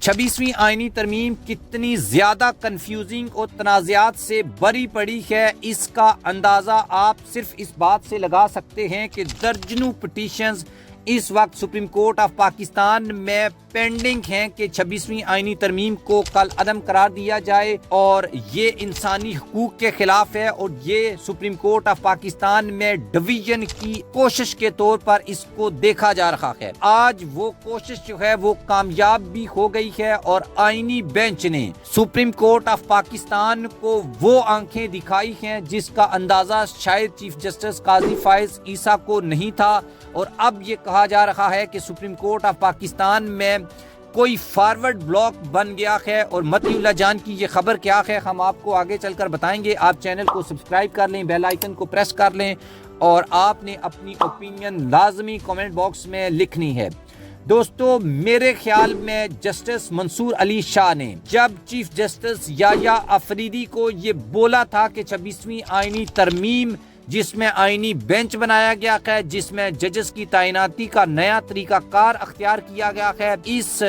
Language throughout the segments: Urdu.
26ویں آئینی ترمیم کتنی زیادہ کنفیوزنگ اور تنازعات سے بری پڑی ہے، اس کا اندازہ آپ صرف اس بات سے لگا سکتے ہیں کہ درجنوں پٹیشنز اس وقت سپریم کورٹ آف پاکستان میں پینڈنگ ہیں کہ 26ویں آئینی ترمیم کو کل عدم قرار دیا جائے، اور یہ انسانی حقوق کے خلاف ہے، اور یہ سپریم کورٹ آف پاکستان میں ڈویژن کی کوشش کے طور پر اس کو دیکھا جا رہا ہے۔ آج وہ کوشش جو ہے وہ کامیاب بھی ہو گئی ہے، اور آئینی بینچ نے سپریم کورٹ آف پاکستان کو وہ آنکھیں دکھائی ہیں جس کا اندازہ شاید چیف جسٹس قاضی فائز عیسیٰ کو نہیں تھا، اور اب یہ کہا جا رہا ہے کہ سپریم کورٹ آف پاکستان میں کوئی فارورڈ بلاک بن گیا ہے۔ اور متی اللہ جان کی یہ خبر کیا ہے ہم آپ کو آگے چل کر بتائیں گے۔ آپ چینل کو سبسکرائب کر لیں، بیل آئیکن کو پریس کر لیں، اور آپ نے اپنی اوپینین لازمی کمنٹ باکس میں لکھنی ہے۔ دوستو، میرے خیال میں جسٹس منصور علی شاہ نے جب چیف جسٹس یحییٰ آفریدی کو یہ بولا تھا کہ 26ویں آئینی ترمیم جس میں آئینی بینچ بنایا گیا ہے، جس میں ججز کی تعیناتی کا نیا طریقہ کار اختیار کیا گیا ہے، اس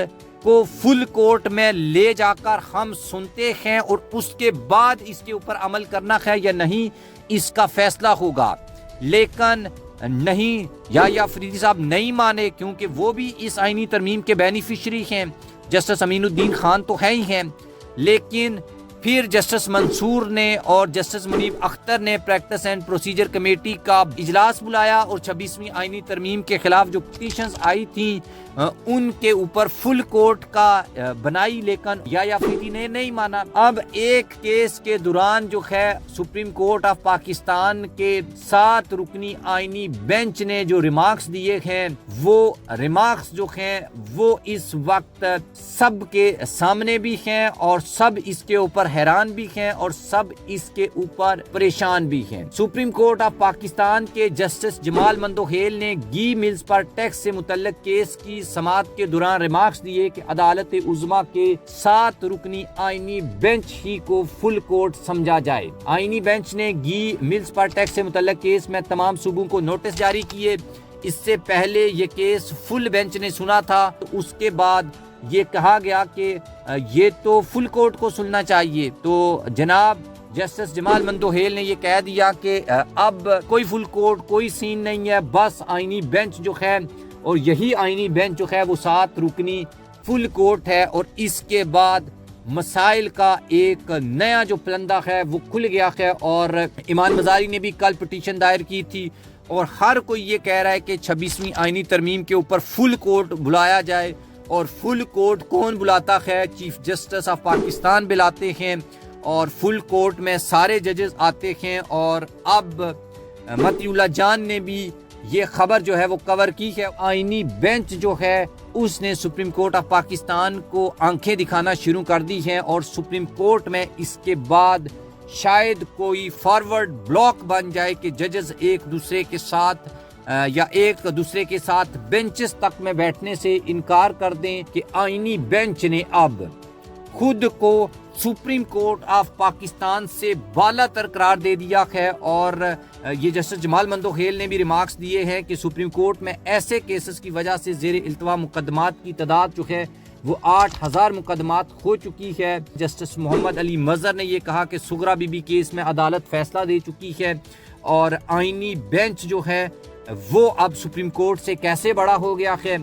کو فل کورٹ میں لے جا کر ہم سنتے ہیں، اور اس کے بعد اس کے اوپر عمل کرنا ہے یا نہیں اس کا فیصلہ ہوگا۔ لیکن نہیں، یحییٰ آفریدی صاحب نہیں مانے، کیونکہ وہ بھی اس آئینی ترمیم کے بینیفیشری ہیں، جسٹس امین الدین خان تو ہے ہی ہیں، لیکن پھر جسٹس منصور نے اور جسٹس منیب اختر نے پریکٹس اینڈ پروسیجر کمیٹی کا اجلاس بلایا، اور 26ویں آئینی ترمیم کے خلاف جو پٹیشنز آئی تھیں ان کے اوپر فل کورٹ کا بنائی، لیکن یحییٰ آفریدی نے نہیں مانا۔ اب ایک کیس کے دوران جو ہے سپریم کورٹ آف پاکستان کے 7 رکنی آئینی بینچ نے جو ریمارکس دیے ہیں، وہ ریمارکس جو ہیں وہ اس وقت سب کے سامنے بھی ہیں، اور سب اس کے اوپر حیران بھی ہیں، اور سب اس کے اوپر پریشان بھی ہیں۔ سپریم کورٹ آف پاکستان کے جسٹس جمال مندوہیل نے گھی ملز پر ٹیکس سے متعلق کیس کی سماعت کے دوران ریمارکس دیے کہ عدالت عظمیٰ کے 7 رکنی آئینی بینچ ہی کو فل کورٹ سمجھا جائے۔ آئینی بینچ نے گھی ملز پر ٹیکس سے متعلق کیس میں تمام صوبوں کو نوٹس جاری کیے۔ اس سے پہلے یہ کیس فل بینچ نے سنا تھا، تو اس کے بعد یہ کہا گیا کہ یہ تو فل کورٹ کو سننا چاہیے، تو جناب جسٹس جمال مندوہیل نے یہ کہہ دیا کہ اب کوئی فل کورٹ کوئی سین نہیں ہے، بس آئینی بینچ جو ہے، اور یہی آئینی بینچ جو ہے وہ 7 رکنی فل کورٹ ہے، اور اس کے بعد مسائل کا ایک نیا جو پلندہ ہے وہ کھل گیا ہے۔ اور ایمان مزاری نے بھی کل پٹیشن دائر کی تھی، اور ہر کوئی یہ کہہ رہا ہے کہ 26ویں آئینی ترمیم کے اوپر فل کورٹ بلایا جائے، اور فل کورٹ کون بلاتا ہے؟ چیف جسٹس آف پاکستان بلاتے ہیں، اور فل کورٹ میں سارے ججز آتے ہیں۔ اور اب متی اللہ جان نے بھی یہ خبر جو ہے وہ کور کی ہے۔ آئینی بینچ جو ہے اس نے سپریم کورٹ آف پاکستان کو آنکھیں دکھانا شروع کر دی ہیں، اور سپریم کورٹ میں اس کے بعد شاید کوئی فارورڈ بلاک بن جائے کہ ججز ایک دوسرے کے ساتھ یا ایک دوسرے کے ساتھ بینچز تک میں بیٹھنے سے انکار کر دیں، کہ آئینی بینچ نے اب خود کو سپریم کورٹ آف پاکستان سے بالا تر قرار دے دیا ہے۔ اور یہ جسٹس جمال مندوہیل نے بھی ریمارکس دیے ہیں کہ سپریم کورٹ میں ایسے کیسز کی وجہ سے زیر التوا مقدمات کی تعداد جو ہے وہ 8000 مقدمات ہو چکی ہے۔ جسٹس محمد علی مظہر نے یہ کہا کہ سغرا بی بی کیس میں عدالت فیصلہ دے چکی ہے، اور آئینی بینچ جو ہے وہ اب سپریم کورٹ سے کیسے بڑا ہو گیا ہے،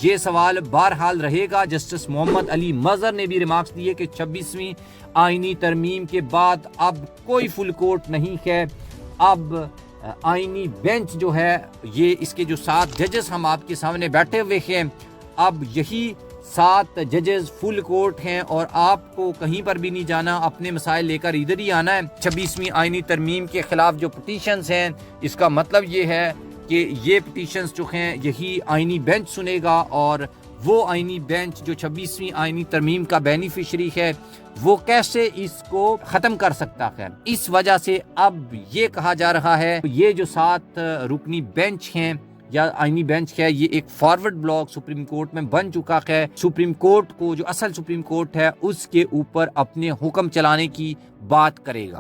یہ سوال بہرحال رہے گا۔ جسٹس محمد علی مظہر نے بھی ریمارکس دیے کہ 26ویں آئینی ترمیم کے بعد اب کوئی فل کورٹ نہیں ہے، اب آئینی بینچ جو ہے یہ اس کے جو 7 ججز ہم آپ کے سامنے بیٹھے ہوئے ہیں، اب یہی 7 ججز فل کورٹ ہیں، اور آپ کو کہیں پر بھی نہیں جانا، اپنے مسائل لے کر ادھر ہی آنا ہے۔ 26ویں آئینی ترمیم کے خلاف جو پٹیشنز ہیں، اس کا مطلب یہ ہے کہ یہ پٹیشنز جو ہیں یہی آئینی بینچ سنے گا، اور وہ آئینی بینچ جو 26ویں آئینی ترمیم کا بینیفیشری ہے وہ کیسے اس کو ختم کر سکتا ہے۔ اس وجہ سے اب یہ کہا جا رہا ہے یہ جو 7 رکنی بینچ ہیں یا آئینی بینچ ہے، یہ ایک فارورڈ بلاک سپریم کورٹ میں بن چکا ہے۔ سپریم کورٹ کو جو اصل سپریم کورٹ ہے اس کے اوپر اپنے حکم چلانے کی بات کرے گا۔